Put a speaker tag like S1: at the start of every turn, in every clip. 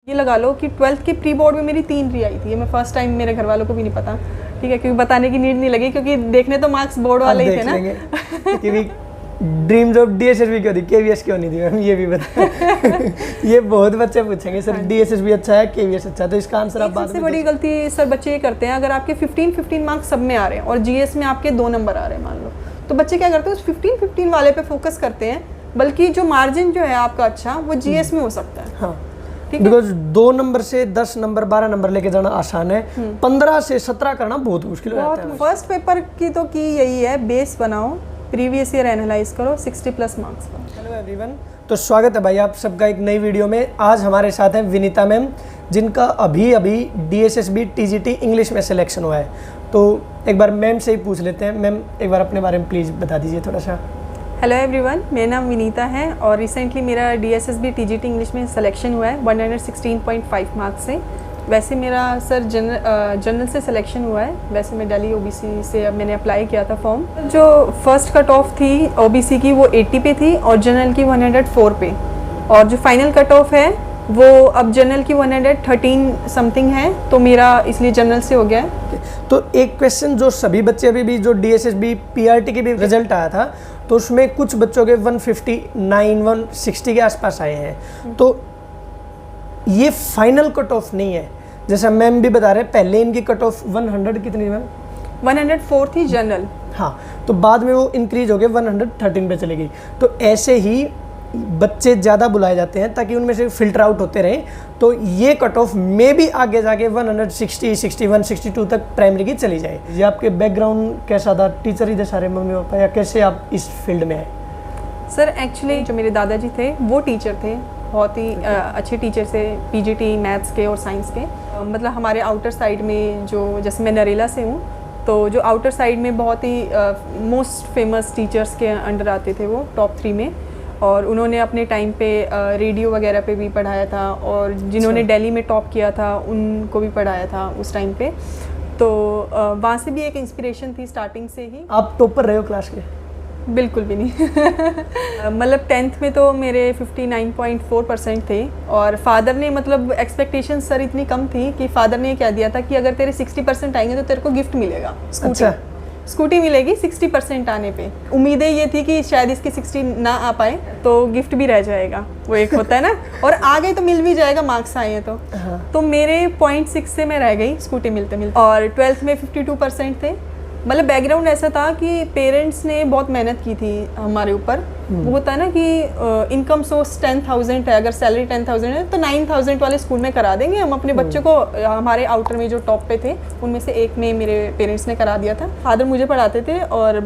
S1: ये लगा लो कि 12th के प्री बोर्ड में मेरी 3 री आई थी। ये मैं फर्स्ट टाइम, मेरे घर वालों को भी नहीं पता, ठीक है, क्योंकि बताने की नीड नहीं लगी, क्योंकि देखने तो मार्क्स बोर्ड वाले ही थे ना।
S2: क्योंकि ड्रीम्स ऑफ डीएसएसबी क्यों थी, केवीएस क्यों नहीं थी मैम, ये भी बता। ये बहुत बच्चे पूछेंगे सर डीएसएसबी अच्छा है केवीएस अच्छा है, तो इसका आंसर आप बाद में।
S1: सबसे बड़ी गलती सर बच्चे ये करते हैं, अगर आपके 15 मार्क्स सब में आ रहे हैं और जीएस में आपके 2 नंबर आ रहे हैं मान लो, तो बच्चे क्या करते हैं उस 15 वाले पे फोकस करते हैं, बल्कि जो मार्जिन जो है आपका अच्छा वो जीएस में हो सकता है।
S2: हाँ, बिकॉज 2 नंबर से 10 नंबर 12 नंबर लेके जाना आसान है, 15 से 17 करना बहुत मुश्किल हो जाता है।
S1: फर्स्ट पेपर की तो की यही है, बेस बनाओ, प्रीवियस ईयर एनालाइज करो, 60+ मार्क्स पाओ।
S2: हेलो एवरीवन, तो स्वागत है भाई आप सबका एक नई वीडियो में। आज हमारे साथ हैं विनीता मैम, जिनका अभी डीएसएसबी टीजीटी इंग्लिश में सिलेक्शन हुआ है। तो एक बार मैम से ही पूछ लेते हैं। मैम एक बार अपने बारे में प्लीज़ बता दीजिए थोड़ा सा।
S1: हेलो एवरीवन, मेरा नाम विनीता है और रिसेंटली मेरा डीएसएसबी टीजीटी इंग्लिश में सिलेक्शन हुआ है 116.5 मार्क्स से। वैसे मेरा सर जनरल से सिलेक्शन हुआ है। वैसे मैं दिल्ली ओबीसी से अब मैंने अप्लाई किया था फॉर्म। जो फर्स्ट कट ऑफ थी ओबीसी की वो 80 पे थी और जनरल की 104 पे, और जो फाइनल कट ऑफ है वो अब जनरल की 113 समथिंग है, तो मेरा इसलिए जनरल से हो गया है।
S2: तो एक क्वेश्चन जो सभी बच्चे अभी जो डीएसएसबी पीआरटी की भी रिजल्ट आया था, तो उसमें कुछ बच्चों के 159 160 के आसपास आए हैं। तो ये फाइनल कट ऑफ नहीं है, जैसा मैम भी बता रहे हैं, पहले इनकी कट ऑफ 100 कितनी मैम
S1: 104 थी जनरल।
S2: हाँ, तो बाद में वो इंक्रीज हो गए 113 पे चली गई। तो ऐसे ही बच्चे ज़्यादा बुलाए जाते हैं ताकि उनमें से फिल्टर आउट होते रहें। तो ये कट ऑफ में भी आगे जाके 160, 61, 62 तक प्राइमरी की चली जाए। ये आपके बैकग्राउंड कैसा था, टीचर ही थे सारे मम्मी पापा, या कैसे आप इस फील्ड में आए?
S1: सर एक्चुअली जो मेरे दादाजी थे वो टीचर थे, बहुत ही अच्छे टीचर से, पीजीटी मैथ्स के और साइंस के। मतलब हमारे आउटर साइड में जो, जैसे मैं नरेला से हूँ, तो जो आउटर साइड में बहुत ही मोस्ट फेमस टीचर्स के अंडर आते थे वो, टॉप 3 में। और उन्होंने अपने टाइम पे रेडियो वगैरह पे भी पढ़ाया था, और जिन्होंने दिल्ली में टॉप किया था उनको भी पढ़ाया था उस टाइम पे। तो वहाँ से भी एक इंस्पिरेशन थी स्टार्टिंग से ही।
S2: आप टॉपर रहे हो क्लास के?
S1: बिल्कुल भी नहीं। मतलब 10th में तो मेरे 59.4% थे, और फादर ने, मतलब एक्सपेक्टेशन सर इतनी कम थी कि फादर ने कह दिया था कि अगर तेरे 60% आएंगे तो तेरे को गिफ्ट मिलेगा, स्कूटी मिलेगी 60% आने पे। उम्मीदें ये थी कि शायद इसकी 60 ना आ पाए तो गिफ्ट भी रह जाएगा, वो एक होता है ना, और आ गए तो मिल भी जाएगा, मार्क्स आए हैं तो। तो मेरे 0.6 से मैं रह गई स्कूटी मिलते मिलते। और 12th में 52% थे। मतलब बैकग्राउंड ऐसा था कि पेरेंट्स ने बहुत मेहनत की थी हमारे ऊपर। वो होता है ना कि इनकम सोर्स 10,000 है, अगर सैलरी 10,000 है तो 9,000 वाले स्कूल में करा देंगे हम अपने बच्चों को। हमारे आउटर में जो टॉप पे थे उनमें से एक में मेरे पेरेंट्स ने करा दिया था। फादर मुझे पढ़ाते थे और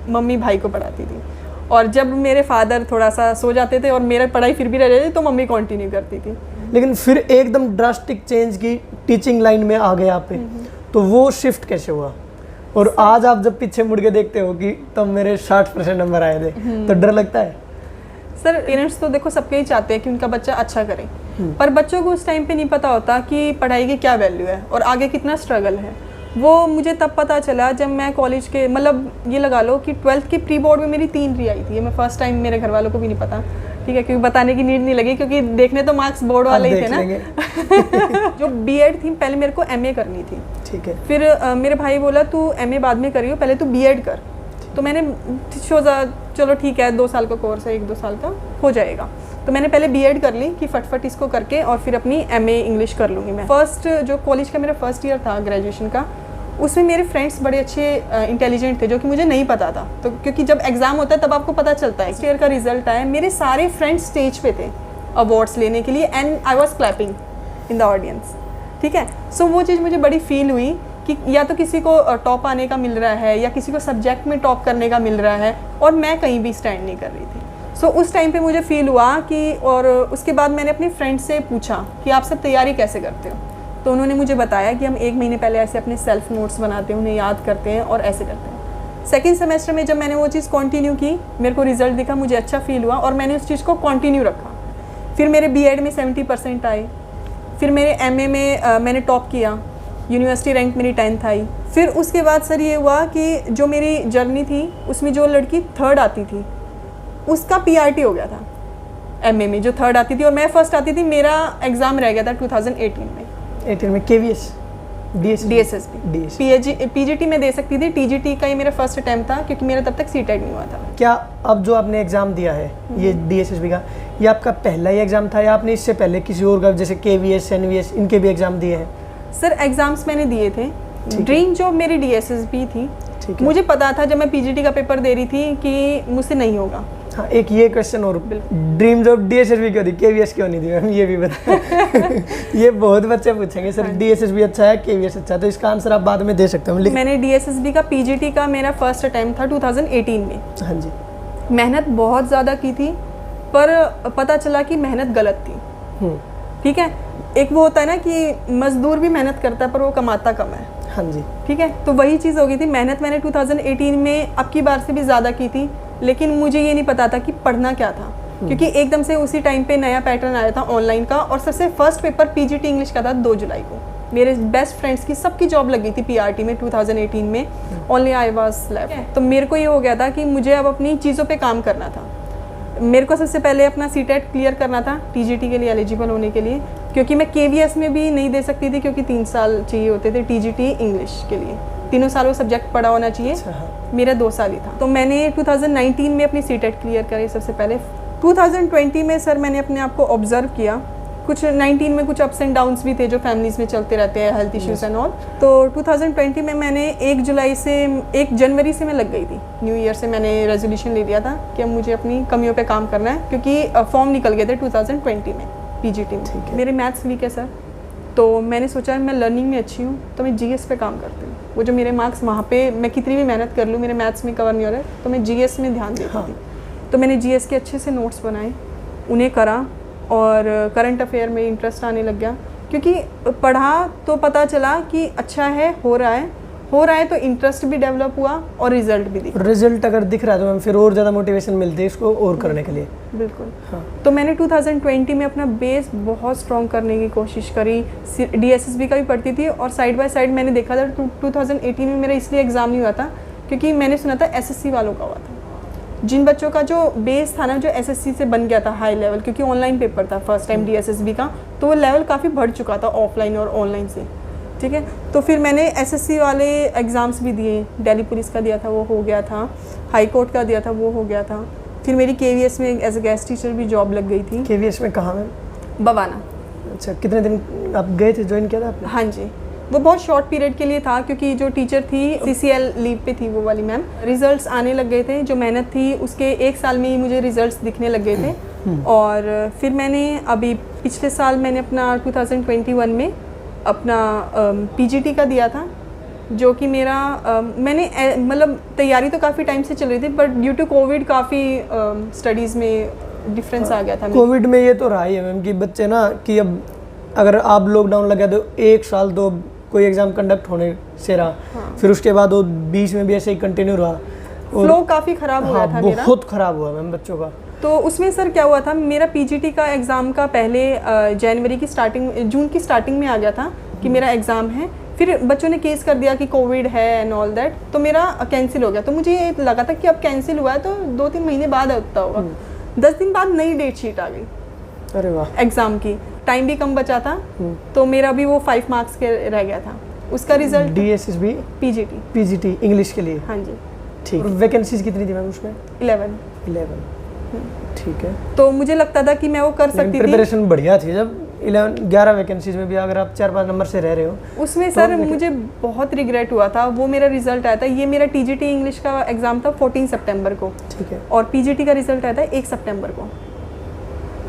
S1: मम्मी भाई को पढ़ाती थी, और जब मेरे फादर थोड़ा सा सो जाते थे और मेरा पढ़ाई फिर भी रह जाती तो मम्मी कंटिन्यू करती थी।
S2: लेकिन फिर एकदम ड्रास्टिक चेंज की, टीचिंग लाइन में आ गए आप पे, तो वो शिफ्ट कैसे हुआ? और आज आप जब पीछे मुड़ के देखते हो कि तब मेरे 60% नंबर आए थे, तो डर लगता है?
S1: सर पेरेंट्स तो देखो सबके ही चाहते हैं कि उनका बच्चा अच्छा करे, पर बच्चों को उस टाइम पे नहीं पता होता कि पढ़ाई की क्या वैल्यू है और आगे कितना स्ट्रगल है। वो मुझे तब पता चला जब मैं कॉलेज के, मतलब ये लगा लो कि 12th के प्री बोर्ड में मेरी 3 री आई थी। ये मैं फर्स्ट टाइम, मेरे घर वालों को भी नहीं पता, ठीक है, क्योंकि बताने की नीड नहीं लगी, क्योंकि देखने तो मार्क्स बोर्ड वाले ही थे ना। जो बीएड थी, पहले मेरे को एमए करनी थी, ठीक है। फिर मेरे भाई बोला तू एमए बाद में करियो, पहले तू बीएड कर। तो मैंने सोचा चलो ठीक है, 2 साल का कोर्स है, 1-2 साल का हो जाएगा। तो मैंने पहले बीएड कर ली कि फटफट इसको करके और फिर अपनी एमए इंग्लिश कर लूँगी मैं। फर्स्ट जो कॉलेज का मेरा फर्स्ट ईयर था ग्रेजुएशन का, उसमें मेरे फ्रेंड्स बड़े अच्छे इंटेलिजेंट थे, जो कि मुझे नहीं पता था। तो क्योंकि जब एग्ज़ाम होता है तब आपको पता चलता है। ईयर का रिजल्ट आया, मेरे सारे फ्रेंड्स स्टेज पे थे अवार्ड्स लेने के लिए, and I was clapping in the audience, ठीक है। सो वो चीज़ मुझे बड़ी फील हुई कि या तो किसी को टॉप आने का मिल रहा है या किसी को सब्जेक्ट में टॉप करने का मिल रहा है, और मैं कहीं भी स्टैंड नहीं कर रही थी। सो उस टाइम पे मुझे फील हुआ कि, और उसके बाद मैंने अपने फ्रेंड से पूछा कि आप सब तैयारी कैसे करते हो। तो उन्होंने मुझे बताया कि हम 1 महीने पहले ऐसे अपने सेल्फ नोट्स बनाते हैं, उन्हें याद करते हैं और ऐसे करते हैं। सेकेंड सेमेस्टर में जब मैंने वो चीज़ कंटिन्यू की, मेरे को रिजल्ट दिखा, मुझे अच्छा फील हुआ और मैंने उस चीज़ को कंटिन्यू रखा। फिर मेरे बीएड में 70% आए। फिर मेरे एमए में मैंने टॉप किया, यूनिवर्सिटी रैंक मेरी 10th आई। फिर उसके बाद सर ये हुआ कि जो मेरी जर्नी थी उसमें जो लड़की 3rd आती थी उसका पीआरटी हो गया था। एमए में, जो थर्ड आती थी और मैं फर्स्ट आती थी। मेरा एग्ज़ाम रह गया था 2018 में।
S2: 18 में केवीएस
S1: DSSB पीजीटी में दे सकती थी। टीजीटी का ही मेरा फर्स्ट अटैम्प्ट था क्योंकि मेरा तब तक सीटेट नहीं हुआ था।
S2: क्या अब जो आपने एग्ज़ाम दिया है ये DSSB का, ये आपका पहला ही एग्ज़ाम था या आपने इससे पहले किसी और का जैसे KVS NVS इनके भी एग्ज़ाम दिए हैं?
S1: सर एग्ज़ाम्स मैंने दिए थे। ड्रीम जॉब मेरी DSSB थी। मुझे पता था जब मैं पीजीटी का पेपर दे रही थी कि मुझसे नहीं होगा।
S2: हाँ, एक ये क्वेश्चन और, ड्रीम जॉब DSSB क्यों दी, KVS क्यों नहीं दी मैम, ये भी बता। ये बहुत बच्चे पूछेंगे सर DSSB अच्छा है KVS अच्छा है, तो इसका आंसर आप बाद में दे सकते हो।
S1: मैंने DSSB का पीजीटी का मेरा फर्स्ट अटैम्प्ट था 2018 में।
S2: हाँ जी।
S1: मेहनत बहुत ज़्यादा की थी पर पता चला कि मेहनत गलत थी। ठीक है, एक वो होता है ना कि मजदूर भी मेहनत करता है पर वो कमाता कम है।
S2: हाँ जी।
S1: ठीक है, तो वही चीज़ हो गई थी। मेहनत मैंने 2018 में अब की बार से भी ज़्यादा की थी, लेकिन मुझे ये नहीं पता था कि पढ़ना क्या था, क्योंकि एकदम से उसी टाइम पे नया पैटर्न आया था ऑनलाइन का। और सबसे फर्स्ट पेपर पीजीटी इंग्लिश का था 2 जुलाई को। मेरे बेस्ट फ्रेंड्स की सबकी जॉब लगी थी पीआरटी में 2018 में, ओनली आई वाज लेफ्ट। तो मेरे को ये हो गया था कि मुझे अब अपनी चीज़ों पे काम करना था। मेरे को सबसे पहले अपना सीटेट क्लियर करना था टीजीटी के लिए एलिजिबल होने के लिए, क्योंकि मैं केवीएस में भी नहीं दे सकती थी क्योंकि 3 साल चाहिए होते थे टीजीटी इंग्लिश के लिए। 3 साल वो सब्जेक्ट पढ़ा होना चाहिए। मेरा 2 साल ही था। तो मैंने 2019 में अपनी सीटेट क्लियर करी सबसे पहले। 2020 में सर मैंने अपने आप को ऑब्जर्व किया। कुछ 19 में कुछ अप्स एंड डाउन्स भी थे जो फैमिलीज़ में चलते रहते हैं, हेल्थ इश्यूज एंड ऑल। तो 2020 में मैंने 1 जनवरी से मैं लग गई थी। न्यू ईयर से मैंने रेजोल्यूशन ले लिया था कि अब मुझे अपनी कमियों पे काम करना है, क्योंकि फॉर्म निकल गए थे 2020 में पीजीटी में। मेरे मैथ्स वीक है सर, तो मैंने सोचा मैं लर्निंग में अच्छी हूँ तो मैं जीएस पे काम करती हूँ। वो जो मेरे मार्क्स वहाँ पे मैं कितनी भी मेहनत कर लूँ मेरे मैथ्स में कवर नहीं हो रहा है, तो मैं जीएस में ध्यान देती थी। तो मैंने जीएस के अच्छे से नोट्स बनाए, उन्हें करा और करंट अफेयर में इंटरेस्ट आने लग गया, क्योंकि पढ़ा तो पता चला कि अच्छा है, हो रहा है तो इंटरेस्ट भी डेवलप हुआ और रिजल्ट भी दिखा।
S2: रिजल्ट अगर दिख रहा है तो मैम फिर और ज़्यादा मोटिवेशन मिलती है इसको और करने के लिए।
S1: बिल्कुल। हाँ। तो मैंने 2020 में अपना बेस बहुत स्ट्रॉन्ग करने की कोशिश करी। DSSB का भी पढ़ती थी और साइड बाय साइड मैंने देखा था 2018 में मेरा इसलिए एग्ज़ाम नहीं हुआ था क्योंकि मैंने सुना था SSC वालों का हुआ था। जिन बच्चों का जो बेस था ना, जो SSC से बन गया था हाई लेवल, क्योंकि ऑनलाइन पेपर था फर्स्ट टाइम DSSB का, तो वो लेवल काफ़ी बढ़ चुका था ऑफलाइन और ऑनलाइन से। ठीक है, तो फिर मैंने SSC वाले एग्ज़ाम्स भी दिए। दिल्ली पुलिस का दिया था, वो हो गया था। हाई कोर्ट का दिया था, वो हो गया था। फिर मेरी KVS में एज ए गेस्ट टीचर भी जॉब लग गई थी।
S2: KVS में कहाँ में?
S1: बवाना।
S2: अच्छा, कितने दिन आप गए थे, ज्वाइन किया था आपने?
S1: हाँ जी, वो बहुत शॉर्ट पीरियड के लिए था क्योंकि जो टीचर थी CCL लीव पे थी वो वाली मैम। रिजल्ट्स आने लग गए थे, जो मेहनत थी उसके 1 साल में ही मुझे रिजल्ट्स दिखने लग गए थे। और फिर मैंने अभी पिछले साल मैंने अपना 2021 में अपना पीजीटी का दिया था, जो कि मेरा मैंने मतलब तैयारी तो काफ़ी टाइम से चल रही थी, बट ड्यू टू कोविड काफ़ी स्टडीज़ में डिफरेंस आ गया था।
S2: कोविड में ये तो रहा ही है मैम कि बच्चे ना कि अब अगर आप लॉकडाउन लगा तो 1 साल तो कोई एग्जाम कंडक्ट होने से रहा। हाँ। फिर उसके बाद वो बीच में भी ऐसे ही कंटिन्यू रहा।
S1: फ्लो काफ़ी ख़राब हो गया था मेरा।
S2: बहुत ख़राब हुआ मैम बच्चों का।
S1: तो उसमें सर क्या हुआ था, मेरा पीजीटी का एग्ज़ाम का पहले जनवरी की स्टार्टिंग, जून की स्टार्टिंग में आ गया था कि मेरा एग्ज़ाम है। फिर बच्चों ने केस कर दिया कि कोविड है एंड ऑल दैट, तो मेरा कैंसिल हो गया। तो मुझे ये लगा था कि अब कैंसिल हुआ है तो 2-3 महीने बाद होता होगा। 10 दिन बाद नई डेट शीट आ गई।
S2: अरे वाह।
S1: एग्ज़ाम की टाइम भी कम बचा था, तो मेरा भी वो 5 मार्क्स के रह गया था। उसका रिजल्ट
S2: DSSB पीजीटी इंग्लिश के लिए।
S1: हाँ जी।
S2: ठीक। वैकेंसीज कितनी थी मैम उसमें?
S1: 11।
S2: ठीक है।
S1: तो मुझे लगता था कि मैं वो कर सकती थी।
S2: प्रिपरेशन बढ़िया थी। जब 11 वैकेंसीज में भी अगर आप 4-5 नंबर से रह रहे हो
S1: उसमें तो सर मुझे बहुत रिग्रेट हुआ था। वो मेरा रिजल्ट आया था, ये मेरा टीजीटी इंग्लिश का एग्जाम था 14 सितंबर को। ठीक है। और पीजीटी का रिजल्ट आया था 1 सितंबर को।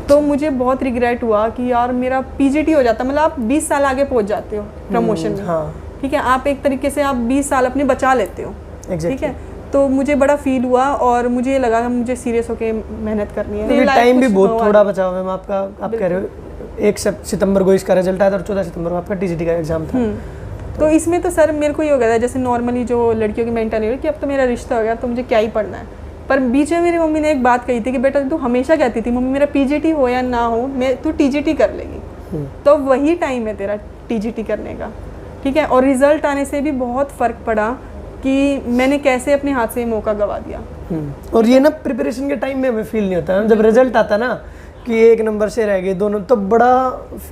S1: तो मुझे बहुत रिग्रेट हुआ कि यार मेरा पीजीटी हो जाता, मतलब आप 20 साल आगे पहुंच जाते हो प्रमोशन में। हाँ। ठीक है, आप एक तरीके से आप 20 साल अपने बचा लेते हो। ठीक है, तो मुझे बड़ा फील हुआ और मुझे लगा कि मुझे सीरियस होकर मेहनत करनी है।
S2: टाइम भी बहुत थोड़ा बचा हुआ है आपका। आप कह रहे हो 1 सितंबर को इसका रिजल्ट आया था और 14 सितंबर को आपका टीजीटी का एग्जाम था।
S1: तो इसमें तो सर मेरे को ये हो गया था, जैसे नॉर्मली जो लड़कियों की मेंटालिटी है कि अब तो मेरा रिश्ता हो गया तो मुझे क्या ही पढ़ना है। पर बीच में मेरी मम्मी ने एक बात कही थी कि बेटा तू हमेशा कहती थी मम्मी मेरा पीजीटी हो या ना हो, मैं तू टीजीटी कर लेगी। तो वही टाइम है तेरा टीजीटी करने का। ठीक है, और रिजल्ट आने से भी बहुत फ़र्क पड़ा कि मैंने कैसे अपने हाथ से मौका गवा दिया।
S2: और ये ना प्रिपरेशन के टाइम में हमें फील नहीं होता, जब रिजल्ट आता ना कि एक नंबर से रह गए दोनों, तो बड़ा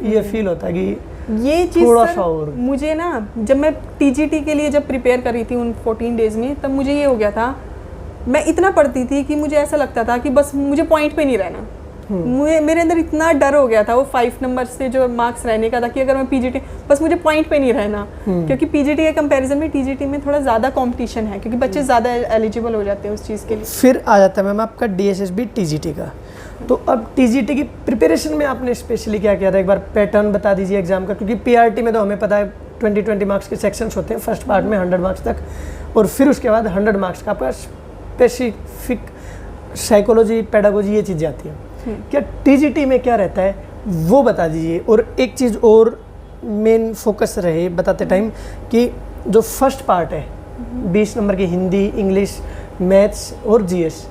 S2: ये फील होता है कि
S1: ये चीज़
S2: थोड़ा
S1: सर
S2: सा और
S1: मुझे ना, जब मैं टीजीटी के लिए जब प्रिपेयर कर रही थी उन 14 डेज़ में, तब मुझे ये हो गया था, मैं इतना पढ़ती थी कि मुझे ऐसा लगता था कि बस मुझे पॉइंट पे नहीं रहना। मुझे मेरे अंदर इतना डर हो गया था वो 5 नंबर से जो मार्क्स रहने का था कि अगर मैं पीजीटी, बस मुझे पॉइंट पे नहीं रहना, क्योंकि पीजीटी के कंपैरिजन में टीजीटी में थोड़ा ज़्यादा कंपटीशन है, क्योंकि बच्चे ज़्यादा एलिजिबल हो जाते हैं उस चीज़ के लिए।
S2: फिर आ जाता है मैम आपका डीएसएसबी टीजीटी का। तो अब टीजीटी की प्रिपरेशन में आपने स्पेशली क्या किया था, एक बार पैटर्न बता दीजिए एग्जाम का, क्योंकि पीआरटी में तो हमें पता है 20 मार्क्स के सेक्शंस होते हैं, फर्स्ट पार्ट में 100 मार्क्स तक, और फिर उसके बाद 100 मार्क्स का आपका स्पेसिफिक साइकोलॉजी, पेडागोजी, ये चीज़ें आती हैं। क्या टीजीटी में क्या रहता है वो बता दीजिए। और एक चीज़ और मेन फोकस रहे बताते टाइम कि जो फर्स्ट पार्ट है 20 नंबर की हिंदी, इंग्लिश, मैथ्स और जीएस,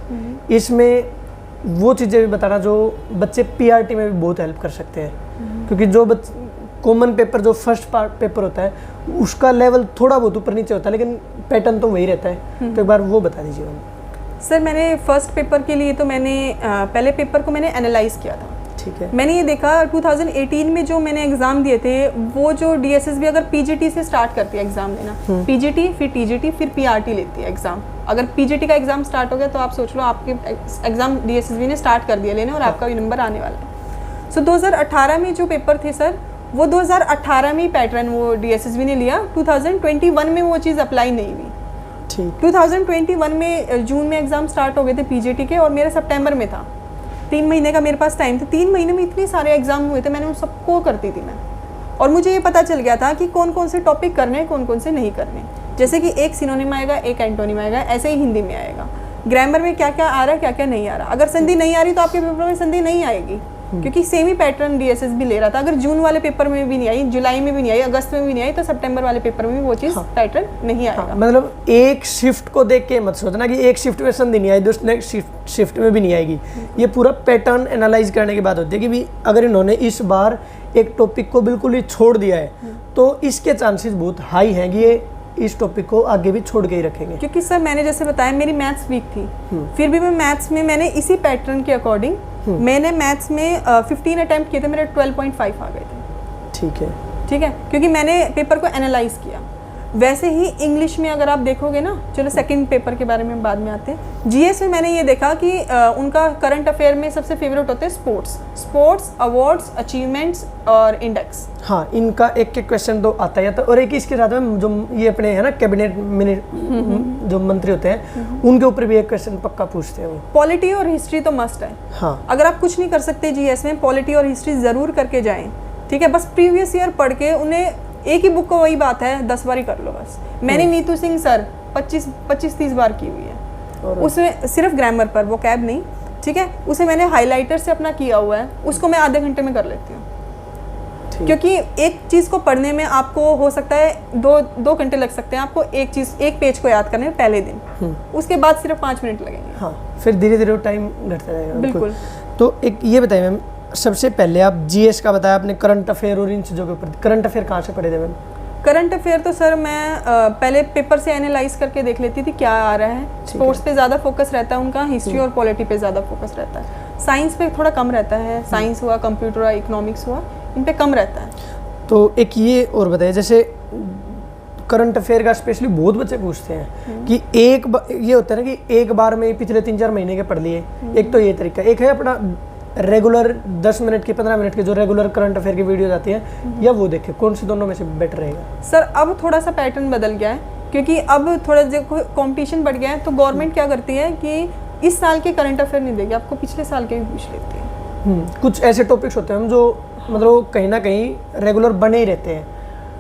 S2: इसमें वो चीज़ें भी बताना जो बच्चे पीआरटी में भी बहुत हेल्प कर सकते हैं, क्योंकि जो कॉमन पेपर जो फर्स्ट पार्ट पेपर होता है उसका लेवल थोड़ा बहुत ऊपर नीचे होता है, लेकिन पैटर्न तो वही रहता है। तो एक बार वो बता दीजिए मैम।
S1: सर मैंने फर्स्ट पेपर के लिए तो मैंने पहले पेपर को मैंने एनालाइज किया था।
S2: ठीक है।
S1: मैंने ये देखा 2018 में जो मैंने एग्ज़ाम दिए थे, वो जो डीएसएसबी अगर पीजीटी से स्टार्ट करती है एग्ज़ाम देना, पीजीटी फिर टीजीटी फिर पीआरटी लेती है एग्ज़ाम। अगर पीजीटी का एग्ज़ाम स्टार्ट हो गया तो आप सोच लो आपके एग्ज़ाम डीएसएसबी ने स्टार्ट कर दिया लेने, और आपका भी नंबर आने वाला है। सो 2018 में जो पेपर थे सर, वो 2018 में ही पैटर्न वो डीएसएसबी ने लिया, 2021 में वो चीज़ अप्लाई नहीं हुई। 2021 में जून में एग्ज़ाम स्टार्ट हो गए थे पीजीटी के, और मेरा सितंबर में था। 3 महीने का मेरे पास टाइम था। 3 महीने में इतने सारे एग्जाम हुए थे, मैंने उन सबको करती थी मैं, और मुझे ये पता चल गया था कि कौन कौन से टॉपिक करने हैं, कौन कौन से नहीं करने। जैसे कि एक सिनोनिम आएगा, एक एंटोनिम आएगा, ऐसे ही हिंदी में आएगा। ग्रामर में क्या क्या आ रहा है, क्या क्या नहीं आ रहा। अगर संधि नहीं आ रही तो आपके पेपर में संधि नहीं आएगी, क्योंकि सेम ही पैटर्न डीएसएसबी ले रहा था। अगर जून वाले पेपर में भी नहीं आई, जुलाई में भी नहीं आई, अगस्त में भी नहीं आई, तो सितंबर वाले पेपर में भी वो चीज़ पैटर्न नहीं आएगा।
S2: मतलब एक शिफ्ट को देख के मत सोचना कि एक शिफ्ट में संधि नहीं आई, दूसरे शिफ्ट में भी नहीं आएगी। ये पूरा पैटर्न एनालाइज करने के बाद होती है कि भी अगर इन्होंने इस बार एक टॉपिक को बिल्कुल ही छोड़ दिया है, तो इसके चांसेस बहुत हाई हैं कि ये इस टॉपिक को आगे भी छोड़ के ही रखेंगे।
S1: क्योंकि सर मैंने जैसे बताया मेरी मैथ्स वीक थी, फिर भी मैं मैथ्स में मैंने इसी पैटर्न के अकॉर्डिंग मैंने मैथ्स में 15 अटेम्प्ट किए थे, मेरे 12.5 आ गए थे। ठीक है, क्योंकि मैंने पेपर को एनालाइज किया। वैसे ही इंग्लिश में अगर आप देखोगे ना, चलो सेकंड पेपर के बारे में बाद में आते हैं। जीएस में मैंने ये देखा कि उनका करंट अफेयर में सबसे फेवरेट होते हैं स्पोर्ट्स, अवार्ड्स, अचीवमेंट्स और इंडेक्स।
S2: हाँ, इनका एक एक क्वेश्चन तो आता ही आता है। और एक इसके साथ में जो ये अपने है ना कैबिनेट जो मंत्री होते हैं, उनके ऊपर भी एक क्वेश्चन पक्का पूछते हैं वो।
S1: पॉलिटी और हिस्ट्री तो मस्ट है।
S2: हाँ,
S1: अगर आप कुछ नहीं कर सकते जीएस में, पॉलिटी और हिस्ट्री ज़रूर करके जाएँ। ठीक है, बस प्रीवियस ईयर पढ़ के उन्हें एक ही बुक को वही बात है 10 बार ही कर लो बस। मैंने नीतू सिंह सर 25-30 बार की हुई है, उसमें सिर्फ ग्रामर पर, वो कैब नहीं। ठीक है, उसे मैंने हाइलाइटर से अपना किया हुआ है, उसको मैं आधे घंटे में कर लेती हूँ। क्योंकि एक चीज़ को पढ़ने में आपको हो सकता है 2 घंटे लग सकते हैं आपको एक पेज को याद करने में पहले दिन, उसके बाद सिर्फ 5 मिनट लगेंगे।
S2: हाँ, फिर धीरे धीरे टाइम घटता जाएगा।
S1: बिल्कुल।
S2: तो एक ये बताइए मैम, सबसे पहले आप जीएस का बताया आपने, करंट अफेयर और इन चीज़ों के ऊपर। करंट अफेयर कहाँ से पढ़े थे मैम?
S1: करंट अफेयर तो सर मैं पहले पेपर से एनालाइज करके देख लेती थी क्या आ रहा है। स्पोर्ट्स पे ज़्यादा फोकस रहता है उनका, हिस्ट्री और पॉलिटी पे ज़्यादा फोकस रहता है। साइंस पे थोड़ा कम रहता है, साइंस हुआ, कंप्यूटर हुआ, इकोनॉमिक्स हुआ, इन पे कम रहता है।
S2: तो एक ये और बताइए, जैसे करंट अफेयर का स्पेशली बहुत बच्चे पूछते हैं कि ये होता है ना कि एक बार में पिछले 3-4 महीने के पढ़ लिए। एक तो ये तरीका, एक है अपना रेगुलर 10 मिनट की 15 मिनट की जो रेगुलर करंट अफेयर की वीडियो आती है, या वो देखे, कौन से दोनों में से बेटर रहेगा?
S1: सर अब थोड़ा सा पैटर्न बदल गया है, क्योंकि अब थोड़ा कंपटीशन बढ़ गया है, तो गवर्नमेंट क्या करती है कि इस साल के करंट अफेयर नहीं देगी आपको, पिछले साल के भी पूछ लेती है।
S2: कुछ ऐसे टॉपिक्स होते हैं जो मतलब कहीं ना कहीं रेगुलर बने ही रहते हैं।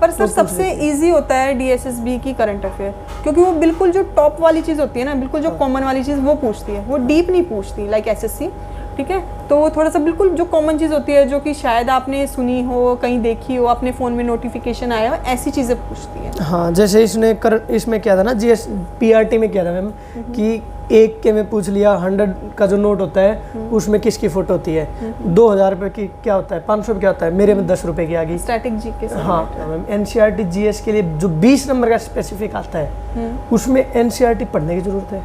S1: पर सर सबसे इजी होता है डीएसएसबी की करंट अफेयर, क्योंकि वो बिल्कुल जो टॉप वाली चीज़ होती है ना, बिल्कुल जो कॉमन वाली चीज़ वो पूछती है, वो डीप नहीं पूछती लाइक एसएससी। ठीक है, तो वो थोड़ा सा बिल्कुल जो कॉमन चीज़ होती है, जो कि शायद आपने सुनी हो, कहीं देखी हो, अपने फ़ोन में नोटिफिकेशन आया हो, ऐसी चीज़ें पूछती है।
S2: हाँ, जैसे इसमें क्या था ना, जीएस पीआरटी में क्या था मैम कि एक के में पूछ लिया 100 का जो नोट होता है उसमें किसकी फोटो होती है, 2000 रुपये की क्या होता है, 500 क्या होता है, मेरे में 10 रुपये की आ गई।
S1: Static GK.
S2: हाँ मैम, एनसीईआरटी जीएस के लिए जो 20 नंबर का स्पेसिफिक आता है, उसमें एनसीईआरटी पढ़ने की जरूरत है?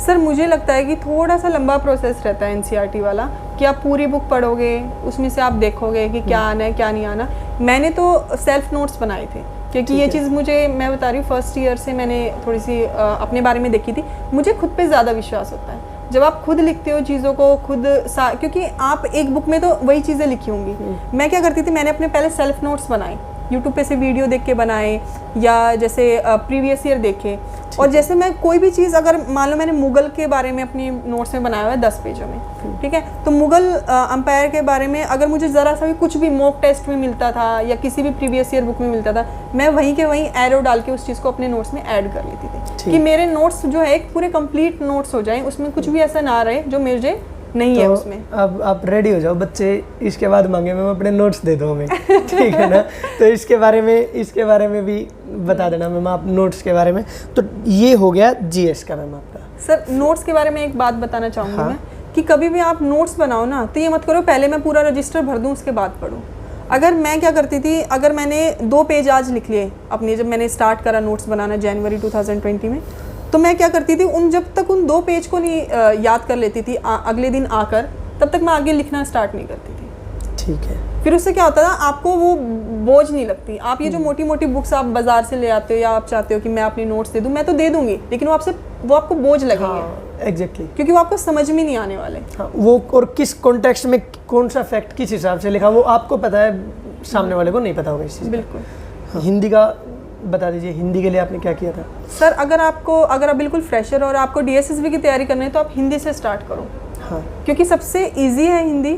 S1: सर मुझे लगता है कि थोड़ा सा लंबा प्रोसेस रहता है एनसीईआरटी वाला, कि आप पूरी बुक पढ़ोगे, उसमें से आप देखोगे कि क्या आना है क्या नहीं आना। मैंने तो सेल्फ नोट्स बनाए थे, क्योंकि ये चीज़ मुझे, मैं बता रही हूँ, फर्स्ट ईयर से मैंने थोड़ी सी अपने बारे में देखी थी। मुझे खुद पे ज़्यादा विश्वास होता है जब आप खुद लिखते हो चीज़ों को खुद, क्योंकि आप एक बुक में तो वही चीज़ें लिखी होंगी। मैं क्या करती थी, मैंने अपने पहले सेल्फ नोट्स बनाए, यूट्यूब पे से वीडियो देख के बनाए, या जैसे प्रीवियस ईयर देखे। और जैसे मैं कोई भी चीज़, अगर मान लो मैंने मुगल के बारे में अपनी नोट्स में बनाया हुआ है 10 पेजों में, ठीक है, तो मुगल अंपायर के बारे में अगर मुझे ज़रा सा भी कुछ भी मॉक टेस्ट में मिलता था या किसी भी प्रीवियस ईयर बुक में मिलता था, मैं वहीं के वहीं एरो डाल के उस चीज़ को अपने नोट्स में ऐड कर लेती थी, कि मेरे नोट्स जो है एक पूरे कंप्लीट नोट्स हो जाए, उसमें कुछ भी ऐसा ना रहे जो मुझे नहीं है उसमें।
S2: अब आप रेडी हो जाओ, बच्चे इसके बाद मांगे मैम अपने नोट्स दे दो हमें, ठीक है ना। तो इसके बारे में भी बता देना मैम आप नोट्स के बारे में। तो ये हो गया जीएस का मैम आपका।
S1: सर नोट्स के बारे में एक बात बताना चाहूँगी मैं, कि कभी भी आप नोट्स बनाओ ना, तो ये मत करो पहले मैं पूरा रजिस्टर भर दूँ उसके बाद पढूं। अगर मैं क्या करती थी, अगर मैंने 2 पेज आज लिख लिए अपने, जब मैंने स्टार्ट करा नोट्स बनाना जनवरी 2020 में, तो मैं क्या करती थी, जब तक उन 2 पेज को नहीं याद कर लेती थी अगले दिन आकर, तब तक मैं आगे लिखना स्टार्ट नहीं करती थी।
S2: ठीक है।
S1: फिर उससे क्या होता था, आपको वो बोझ नहीं लगती। आप ये जो मोटी मोटी बुक्स आप बाजार से ले आते हो, या आप चाहते हो कि मैं अपनी नोट्स दे दूं, मैं तो दे दूंगी, लेकिन वो आपको बोझ लगेंगे।
S2: एग्जैक्टली,
S1: क्योंकि वो आपको समझ में नहीं आने वाले।
S2: वो और किस कॉन्टेक्स्ट में कौन सा फैक्ट किस हिसाब से लिखा, वो आपको पता है, सामने वाले को नहीं पता होगा इस चीज़।
S1: बिल्कुल।
S2: हिंदी का बता दीजिए, हिंदी के लिए आपने क्या किया था?
S1: सर अगर आप बिल्कुल फ्रेशर और आपको डीएसएसबी की तैयारी करनी है, तो आप हिंदी से स्टार्ट करो।
S2: हाँ,
S1: क्योंकि सबसे इजी है हिंदी,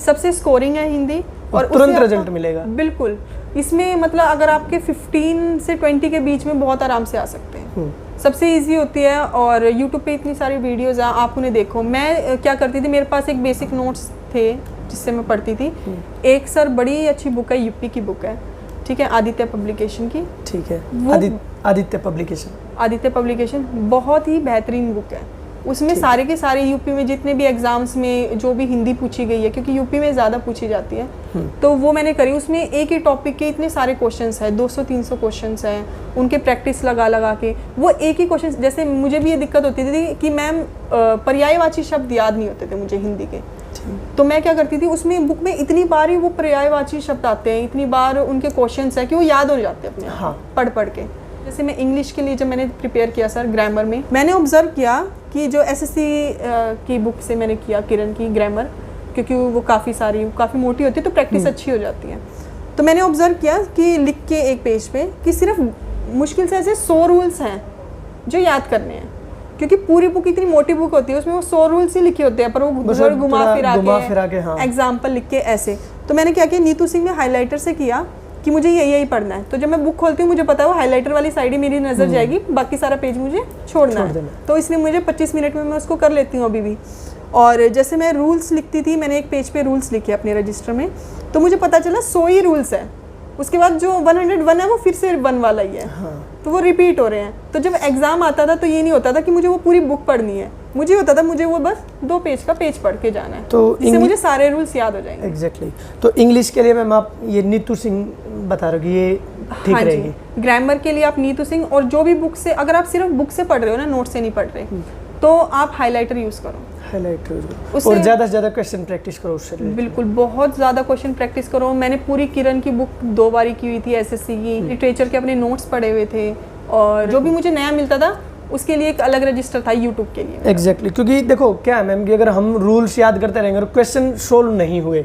S1: सबसे स्कोरिंग है हिंदी, और
S2: तुरंत रिजल्ट मिलेगा।
S1: बिल्कुल। इसमें मतलब अगर आपके 15 से 20 के बीच में बहुत आराम से आ सकते हैं। सबसे इजी होती है, और यूट्यूब पे इतनी सारी वीडियोस हैं, आप उन्हें देखो। मैं क्या करती थी, मेरे पास एक बेसिक नोट्स थे जिससे मैं पढ़ती थी। एक सर बड़ी अच्छी बुक है, यूपी की बुक है, ठीक है, आदित्य पब्लिकेशन की।
S2: ठीक है, आदित्य पब्लिकेशन
S1: बहुत ही बेहतरीन बुक है। उसमें सारे के सारे यूपी में जितने भी एग्जाम्स में जो भी हिंदी पूछी गई है, क्योंकि यूपी में ज़्यादा पूछी जाती है, तो वो मैंने करी। उसमें एक ही टॉपिक के इतने सारे क्वेश्चंस हैं, 200-300 क्वेश्चंस हैं, उनके प्रैक्टिस लगा के वो एक ही क्वेश्चन। जैसे मुझे भी ये दिक्कत होती थी कि मैम पर्यायवाची शब्द याद नहीं होते थे मुझे हिंदी के, तो मैं क्या करती थी, उसमें बुक में इतनी बार ही वो पर्यायवाची शब्द आते हैं, इतनी बार उनके क्वेश्चंस है कि वो याद हो जाते हैं अपने पढ़ के। जैसे मैं इंग्लिश के लिए जब मैंने प्रिपेयर किया सर, ग्रामर में मैंने ऑब्जर्व किया कि जो एसएससी की बुक से मैंने किया, किरण की ग्रामर, क्योंकि वो काफ़ी मोटी होती है, तो प्रैक्टिस अच्छी हो जाती है। तो मैंने ऑब्जर्व किया कि लिख के एक पेज पे कि सिर्फ मुश्किल से ऐसे 100 रूल्स हैं जो याद करने हैं, क्योंकि पूरी बुक इतनी मोटी बुक होती है, उसमें वो 100 रूल्स ही लिखे होते हैं, पर वो घुमा फिरा के एग्जाम्पल लिख के ऐसे। तो मैंने क्या किया, नीतू सिंह ने हाईलाइटर से किया कि मुझे यही पढ़ना है। तो जब मैं बुक खोलती हूँ, मुझे पता है वो हाईलाइटर वाली साइड ही मेरी नज़र जाएगी, बाकी सारा पेज मुझे छोड़ना है। तो इसलिए मुझे 25 मिनट में मैं उसको कर लेती हूँ अभी भी। और जैसे मैं रूल्स लिखती थी, मैंने एक पेज पे रूल्स लिखे अपने रजिस्टर में, तो मुझे पता चला 100 ही रूल्स है। उसके बाद जो 101 है वो फिर से 1 वाला ही है। तो वो रिपीट हो रहे हैं। तो जब एग्जाम आता था तो ये नहीं होता था कि मुझे वो पूरी बुक पढ़नी है, मुझे होता था मुझे वो बस 2 पेज का पेज पढ़ के जाना है, तो इससे मुझे सारे रूल्स याद हो जाएंगे।
S2: एग्जैक्टली। तो इंग्लिश के लिए मैम आप ये नीतू सिंह बता रहे हो कि ये ठीक रहेगी।
S1: ग्रामर के लिए आप नीतू सिंह, और जो भी बुक से, अगर आप सिर्फ बुक से पढ़ रहे हो ना, नोट से नहीं पढ़ रहे, तो आप हाईलाइटर यूज़ करो।
S2: और ज़्यादा से ज़्यादा क्वेश्चन प्रैक्टिस करो उससे।
S1: बिल्कुल, बहुत ज़्यादा क्वेश्चन प्रैक्टिस करो। मैंने पूरी किरण की बुक 2 बारी की हुई थी, एसएससी की। लिटरेचर के अपने नोट्स पढ़े हुए थे, और जो भी मुझे नया मिलता था उसके लिए एक अलग रजिस्टर था यूट्यूब के लिए।
S2: एग्जैक्टली, क्योंकि देखो क्या है मैम कि अगर हम रूल्स याद करते रहेंगे और क्वेश्चन सोल्व नहीं हुए,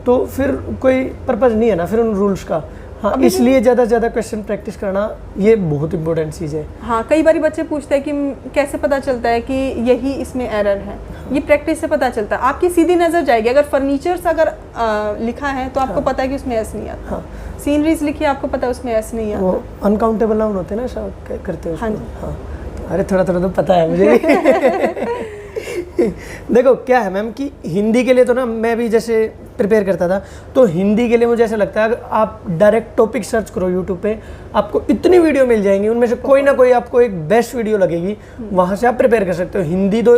S2: तो फिर कोई पर्पज़ नहीं है ना फिर उन रूल्स का। हाँ, इसलिए ज़्यादा से ज़्यादा क्वेश्चन प्रैक्टिस करना ये बहुत इंपॉर्टेंट चीज़ है।
S1: हाँ, कई बार बच्चे पूछते हैं कि कैसे पता चलता है कि यही इसमें एरर है। ये प्रैक्टिस से पता चलता है, आपकी सीधी नज़र जाएगी। अगर फर्नीचर्स अगर लिखा है तो आपको पता है कि उसमें एस नहीं आता। सीनरीज लिखी है, आपको पता है उसमें एस नहीं आता।
S2: वो अनकाउंटेबल नाउन होते हैं ना, सब करते हो।
S1: हाँ जी,
S2: हाँ। अरे थोड़ा थोड़ा तो पता है मुझे भी। देखो क्या है मैम कि हिंदी के लिए तो ना मैं भी जैसे प्रिपेयर करता था, तो हिंदी के लिए मुझे ऐसा लगता है आप डायरेक्ट टॉपिक सर्च करो यूट्यूब पे, आपको इतनी वीडियो मिल जाएंगी, उनमें से कोई ना कोई आपको एक बेस्ट वीडियो लगेगी, वहाँ से आप प्रिपेयर कर सकते हो। हिंदी तो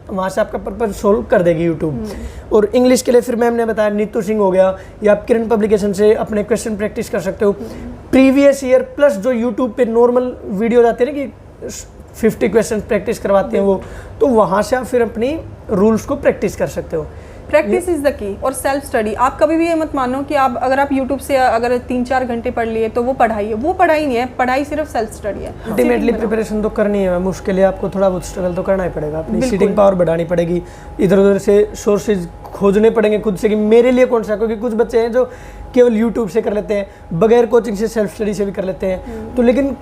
S2: वहाँ से आपका पर्पज सोल्व कर देगी यूट्यूब। और इंग्लिश के लिए फिर मैम ने बताया नीतू सिंह हो गया, या आप किरण पब्लिकेशन से अपने क्वेश्चन प्रैक्टिस कर सकते हो। प्रीवियस ईयर प्लस जो यूट्यूब पे नॉर्मल वीडियो आते हैं ना कि 50 क्वेश्चन प्रैक्टिस करवाते हैं वो, तो वहाँ से आप फिर अपनी रूल्स को प्रैक्टिस कर सकते हो।
S1: Practice is the key. और सेल्फ स्टडी, आप कभी भी ये मत मानो कि आप अगर आप यूट्यूब से अगर 3-4 घंटे पढ़ लिए तो वो पढ़ाई है, वो पढ़ाई नहीं है, पढ़ाई सिर्फ सेल्फ स्टडी है।
S2: अल्टीमेटली प्रिपरेशन तो करनी है मैम, उसके लिए आपको थोड़ा बहुत स्ट्रगल तो करना ही पड़ेगा, अपनी सीटिंग पावर बढ़ानी पड़ेगी, इधर उधर से सोर्सेज खोजने पड़ेंगे खुद से कि मेरे लिए कौन सा, क्योंकि कुछ बच्चे हैं जो केवल यूट्यूब से कर लेते हैं, बगैर कोचिंग से सेल्फ स्टडी से भी कर लेते हैं। तो लेकिन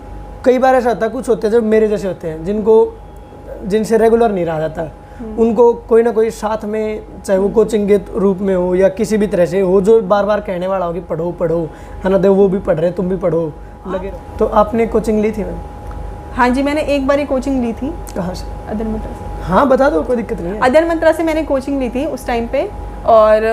S2: कई बार ऐसा होता है, कुछ होते हैं जो मेरे जैसे होते हैं जिनसे रेगुलर नहीं रहा जाता, उनको कोई ना कोई साथ में, चाहे वो कोचिंग के रूप में हो या किसी भी तरह से हो, जो बार बार कहने वाला हो कि पढ़ो पढ़ो, है ना, वो भी पढ़ रहे तुम भी पढ़ो, लगे रहो। तो आपने कोचिंग ली थी मैम?
S1: हाँ जी, मैंने एक बार ही कोचिंग ली थी।
S2: कहाँ से?
S1: अदर मंत्रा से।
S2: हाँ बता दो, कोई दिक्कत नहीं है।
S1: अदर मंत्रा से मैंने कोचिंग ली थी उस टाइम पे, और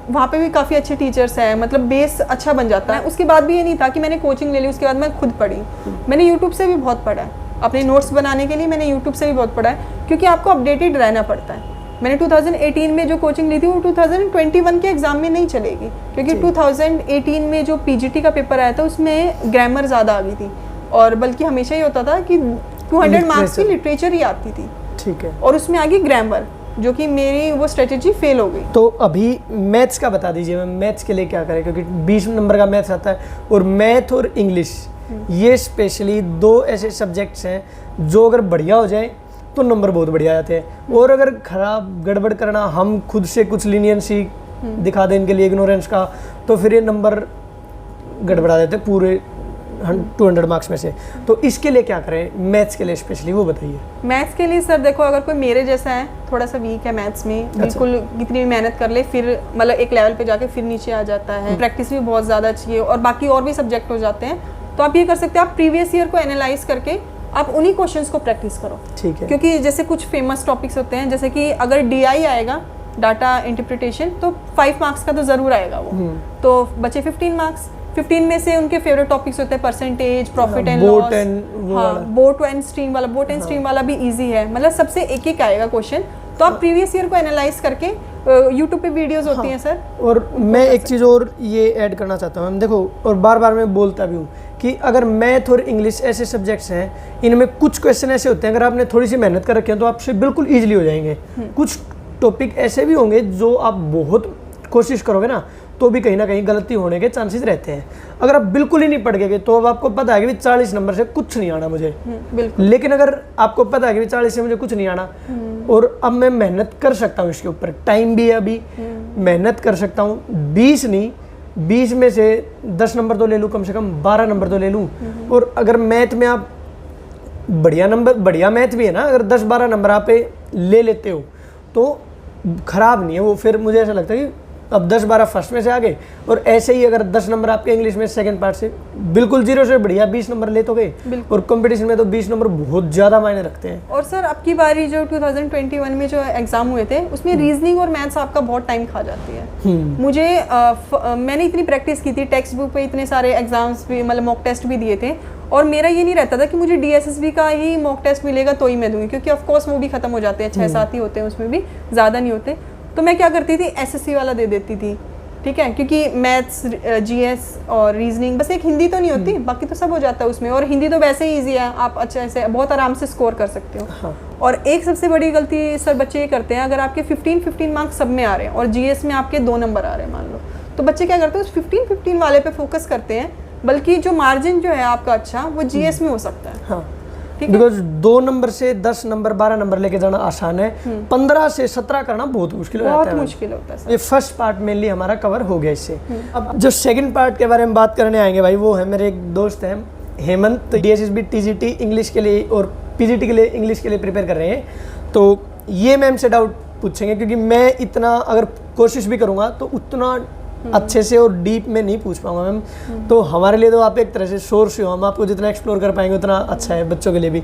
S1: वहाँ पे भी काफ़ी अच्छे टीचर्स हैं, मतलब बेस अच्छा बन जाता है। उसके बाद भी ये नहीं था कि मैंने कोचिंग ले ली, उसके बाद मैं खुद पढ़ी। मैंने यूट्यूब से भी बहुत पढ़ा है, अपने नोट्स बनाने के लिए मैंने यूट्यूब से भी बहुत पढ़ा है, क्योंकि आपको अपडेटेड रहना पड़ता है। मैंने 2018 में जो कोचिंग ली थी वो 2021 के एग्ज़ाम में नहीं चलेगी, क्योंकि 2018 में जो पीजीटी का पेपर आया था उसमें ग्रामर ज़्यादा आ गई थी, और बल्कि हमेशा ही होता था कि 200 मार्क्स की लिटरेचर ही आती थी,
S2: ठीक है,
S1: और उसमें आ गई ग्रामर, जो कि मेरी वो स्ट्रेटेजी फेल हो गई।
S2: तो अभी मैथ्स का बता दीजिए मैम, मैथ्स के लिए क्या करें, क्योंकि 20 नंबर का मैथ्स आता है, और मैथ और इंग्लिश ये स्पेशली 2 ऐसे सब्जेक्ट्स हैं जो अगर बढ़िया हो जाए तो नंबर बहुत बढ़िया आते हैं, और अगर खराब गड़बड़ करना, हम खुद से कुछ लीनियंसी दिखा दें इनके लिए, इग्नोरेंस का, तो फिर ये नंबर गड़बड़ा देते हैं पूरे 200 मार्क्स में से। तो इसके लिए क्या करें मैथ्स के लिए स्पेशली, वो बताइए।
S1: मैथ्स के लिए सर देखो, अगर कोई मेरे जैसा है, थोड़ा सा वीक है मैथ्स में, बिल्कुल कितनी भी मेहनत कर ले फिर मतलब एक लेवल पे जाके फिर नीचे आ जाता है, प्रैक्टिस भी बहुत ज़्यादा चाहिए, और बाकी और भी सब्जेक्ट हो जाते हैं, तो आप ये कर सकते हैं, आप प्रीवियस ईयर को एनालाइज करके आप उन्हीं क्वेश्चंस को प्रैक्टिस करो, ठीक है। क्योंकि जैसे कुछ फेमस टॉपिक्स होते हैं, जैसे कि अगर DI आएगा, डाटा इंटरप्रिटेशन, तो 5 मार्क्स का तो ज़रूर आएगा वो, तो बचे 15 मार्क्स। 15 में से उनके फेवरेट टॉपिक्स होते हैं percentage, profit and loss, boat and stream वाला, बोट एंड स्ट्रीम वाला भी इजी है, मतलब सबसे एक एक आएगा क्वेश्चन। तो आप प्रीवियस ईयर को एनालाइज करके, यूट्यूब पे वीडियोस होती हैं सर।
S2: और मैं एक चीज़ और ये ऐड करना चाहता हूँ, देखो, और बार बार मैं बोलता भी हूँ कि अगर मैथ और इंग्लिश ऐसे सब्जेक्ट्स हैं, इनमें कुछ क्वेश्चन ऐसे होते हैं, अगर आपने थोड़ी सी मेहनत कर रखी है तो आपसे बिल्कुल ईजिली हो जाएंगे। कुछ टॉपिक ऐसे भी होंगे जो आप बहुत कोशिश करोगे ना तो भी कहीं ना कहीं गलती होने के चांसेस रहते हैं। अगर आप बिल्कुल ही नहीं पढ़ गए तो अब आपको पता है कि 40 नंबर से कुछ नहीं आना मुझे, लेकिन अगर आपको पता है कि 40 से मुझे कुछ नहीं आना, और अब मैं मेहनत कर सकता हूँ इसके ऊपर, टाइम भी है अभी, मेहनत कर सकता हूँ, 20 नहीं 20 में से 10 नंबर तो ले लूँ, कम से कम 12 नंबर तो ले लूँ। और अगर मैथ में आप बढ़िया मैथ भी है ना, अगर 10-12 नंबर आप ले लेते हो तो खराब नहीं है वो। फिर मुझे ऐसा लगता है कि अब 10-12 फर्स्ट में से आ गए, और ऐसे ही अगर 10 नंबर आपके इंग्लिश में सेकंड पार्ट से बिल्कुल 0 से बढ़िया 20 नंबर ले तो गए, और कंपटीशन में तो 20 नंबर बहुत ज़्यादा मायने रखते हैं।
S1: और सर अब की बारी जो 2021 में जो एग्जाम हुए थे उसमें रीजनिंग और मैथ्स आपका बहुत टाइम खा जाती है। मुझे मैंने इतनी प्रैक्टिस की थी, टेक्स्ट बुक पे इतने सारे एग्जाम्स भी, मतलब मॉक टेस्ट भी दिए थे, और मेरा ये नहीं रहता था कि मुझे DSSB का ही मॉक टेस्ट मिलेगा तो ही मैं दूंगी, क्योंकि ऑफकोर्स वो भी खत्म हो जाते हैं, 6-7 ही होते हैं, उसमें भी ज़्यादा नहीं होते। तो मैं क्या करती थी, SSC वाला दे देती थी, ठीक है, क्योंकि मैथ्स, GS और रीजनिंग, बस एक हिंदी तो नहीं होती, बाकी तो सब हो जाता है उसमें, और हिंदी तो वैसे ही ईजी है, आप अच्छे से बहुत आराम से स्कोर कर सकते हो। हाँ। और एक सबसे बड़ी गलती सर बच्चे ये करते हैं, अगर आपके 15 मार्क्स सब में आ रहे हैं और GS में आपके 2 नंबर आ रहे हैं मान लो, तो बच्चे क्या करते हैं, उस 15 वाले पे फोकस करते हैं, बल्कि जो मार्जिन जो है आपका अच्छा वो GS में हो सकता है। हाँ।
S2: बिकॉज 2 नंबर से 10 नंबर 12 नंबर लेके जाना आसान है, 15 से 17 करना बहुत मुश्किल हो जाता है।
S1: बहुत मुश्किल होता है।
S2: ये फर्स्ट पार्ट मेनली हमारा कवर हो गया इससे। अब जो सेकंड पार्ट के बारे में बात करने आएंगे भाई, वो है मेरे एक दोस्त हैं हेमंत, तो DSSB TGT इंग्लिश के लिए और PGT के लिए इंग्लिश के लिए प्रिपेयर कर रहे हैं। तो ये मैम से डाउट पूछेंगे, क्योंकि मैं इतना अगर कोशिश भी करूँगा तो उतना अच्छे से और डीप में नहीं पूछ पाऊंगा मैम। तो हमारे लिए तो आप एक तरह से सोर्स हो, हम आपको जितना एक्सप्लोर कर पाएंगे उतना अच्छा है बच्चों के लिए भी।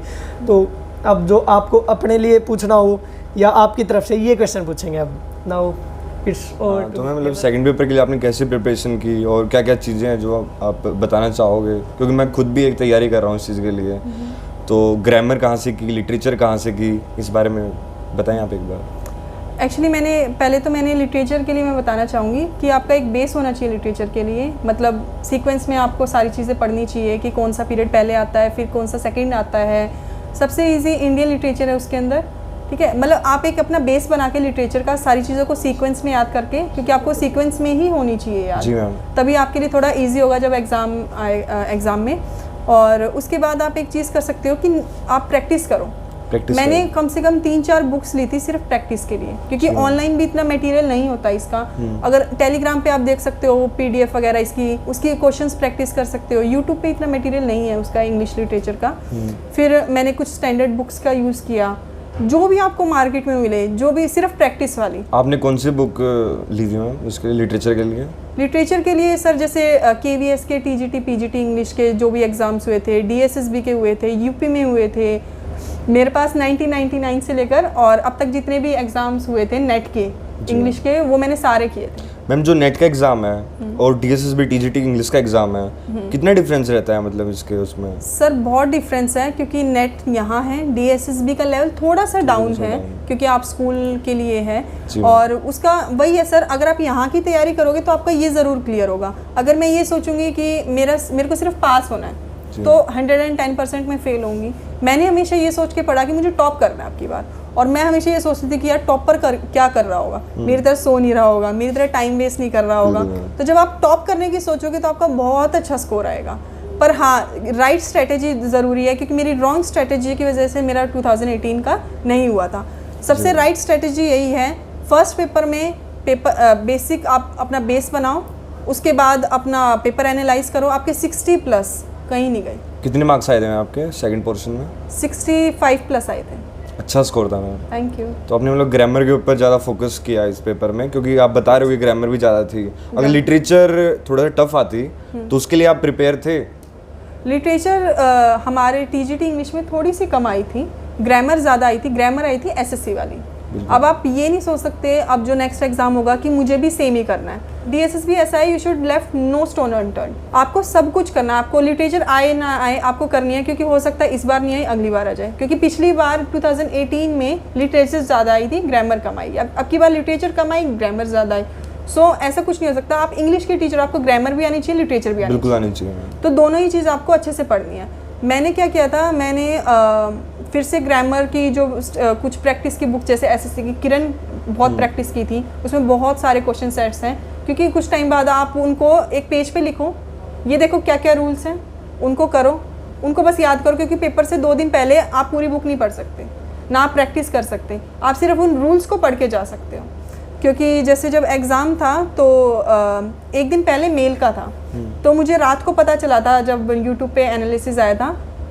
S2: तो अब जो आपको अपने लिए पूछना हो या आपकी तरफ से ये क्वेश्चन पूछेंगे अब नाउ इट्स।
S3: तो मैं मतलब सेकंड पेपर के लिए आपने कैसे प्रिपरेशन की और क्या क्या चीज़ें हैं जो आप बताना चाहोगे, क्योंकि मैं खुद भी एक तैयारी कर रहा हूँ इस चीज़ के लिए। तो ग्रामर कहाँ से की, लिटरेचर कहाँ से की, इस बारे में बताएं आप एक बार।
S1: एक्चुअली मैंने लिटरेचर के लिए मैं बताना चाहूँगी कि आपका एक बेस होना चाहिए लिटरेचर के लिए, मतलब सीक्वेंस में आपको सारी चीज़ें पढ़नी चाहिए कि कौन सा पीरियड पहले आता है, फिर कौन सा सेकंड आता है, सबसे इजी इंडियन लिटरेचर है उसके अंदर, ठीक है। मतलब आप एक अपना बेस बना के लिटरेचर का सारी चीज़ों को सीक्वेंस में याद करके, क्योंकि आपको सीक्वेंस में ही होनी चाहिए याद,
S3: जी मैम।
S1: तभी आपके लिए थोड़ा इजी होगा जब एग्ज़ाम आए एग्ज़ाम में। और उसके बाद आप एक चीज़ कर सकते हो कि आप प्रैक्टिस करो। मैंने कम से कम 3-4 बुक्स ली थी सिर्फ प्रैक्टिस के लिए, क्योंकि ऑनलाइन भी इतना मटेरियल नहीं होता इसका। अगर टेलीग्राम पे आप देख सकते हो PDF वगैरह इसकी, उसकी क्वेश्चंस प्रैक्टिस कर सकते हो। यूट्यूब पे इतना मटेरियल नहीं है उसका इंग्लिश लिटरेचर का। फिर मैंने कुछ स्टैंडर्ड बुक्स का यूज़ किया, जो भी आपको मार्केट में मिले, जो भी सिर्फ प्रैक्टिस वाली।
S3: आपने कौन सी बुक ली थी मैम उसके लिए, लिटरेचर के लिए?
S1: लिटरेचर के लिए सर जैसे KVS के, TGT PGT इंग्लिश के जो भी एग्ज़ाम्स हुए थे, DSSB के हुए थे, UP में हुए थे। मेरे पास 1999 से लेकर और अब तक जितने भी एग्ज़ाम्स हुए थे नेट के इंग्लिश के, वो मैंने सारे किए थे।
S3: मैम जो नेट का एग्ज़ाम है और DSSB TGT इंग्लिश का एग्ज़ाम है, कितना डिफरेंस रहता है मतलब इसके उसमें?
S1: सर बहुत डिफरेंस है, क्योंकि नेट यहाँ है, DSSB का लेवल थोड़ा सा डाउन है क्योंकि आप स्कूल के लिए है। और उसका वही है सर, अगर आप यहाँ की तैयारी करोगे तो आपका ये ज़रूर क्लियर होगा। अगर मैं ये सोचूंगी कि मेरे को सिर्फ पास होना है तो 110% में फेल होंगी। मैंने हमेशा ये सोच के पढ़ा कि मुझे टॉप करना है आपकी बार, और मैं हमेशा ये सोचती थी कि यार टॉप पर क्या कर रहा होगा, मेरी तरह सो नहीं रहा होगा, मेरी तरह टाइम वेस्ट नहीं कर रहा होगा। तो जब आप टॉप करने की सोचोगे तो आपका बहुत अच्छा स्कोर आएगा। पर हाँ, राइट स्ट्रेटेजी ज़रूरी है, क्योंकि मेरी रॉन्ग स्ट्रेटेजी की वजह से मेरा 2018 का नहीं हुआ था। सबसे राइट स्ट्रेटेजी यही है, फर्स्ट पेपर में बेसिक आप अपना बेस बनाओ, उसके बाद अपना पेपर एनालाइज करो। आपके 60+ कहीं नहीं गए।
S3: कितने मार्क्स आए थे आपके सेकंड पोर्शन में?
S1: 65+ आए थे।
S3: अच्छा स्कोर था मैम।
S1: Thank you.
S3: तो आपने मतलब ग्रामर के ऊपर ज़्यादा फोकस किया इस पेपर में, क्योंकि आप बता रहे हो कि ग्रामर भी ज़्यादा थी। अगर लिटरेचर थोड़ा सा टफ आती तो उसके लिए आप प्रिपेयर थे?
S1: लिटरेचर हमारे TGT इंग्लिश में थोड़ी सी कम आई थी, ग्रामर ज़्यादा आई थी। ग्रामर आई थी SSC वाली। अब आप ये नहीं सोच सकते अब जो नेक्स्ट एग्जाम होगा कि मुझे भी सेम ही करना है। DSSB ऐसा है, you should left no stone unturn. आपको सब कुछ करना है, आपको लिटरेचर आए ना आए आपको करनी है, क्योंकि हो सकता है इस बार नहीं आई, अगली बार आ जाए। क्योंकि पिछली बार 2018 में लिटरेचर ज़्यादा आई थी, ग्रामर कम आई। अब की बार लिटरेचर कम आई, ग्रामर ज़्यादा आई। सो ऐसा कुछ नहीं हो सकता। आप इंग्लिश के टीचर, आपको ग्रामर भी आनी चाहिए, लिटरेचर भी
S3: बिल्कुल आनी चाहिए।
S1: तो दोनों ही चीज़ आपको अच्छे से पढ़नी है। मैंने क्या किया था, मैंने फिर से ग्रामर की जो कुछ प्रैक्टिस की बुक, जैसे SSC की किरण बहुत प्रैक्टिस की थी, उसमें बहुत सारे क्वेश्चन सेट्स हैं। क्योंकि कुछ टाइम बाद आप उनको एक पेज पे लिखो, ये देखो क्या क्या रूल्स हैं, उनको करो, उनको बस याद करो। क्योंकि पेपर से 2 दिन पहले आप पूरी बुक नहीं पढ़ सकते, ना आप प्रैक्टिस कर सकते, आप सिर्फ उन रूल्स को पढ़ के जा सकते हो। क्योंकि जैसे जब एग्ज़ाम था तो एक दिन पहले मेल का था, तो मुझे रात को पता चला था जब यूट्यूब पे एनालिसिस आया था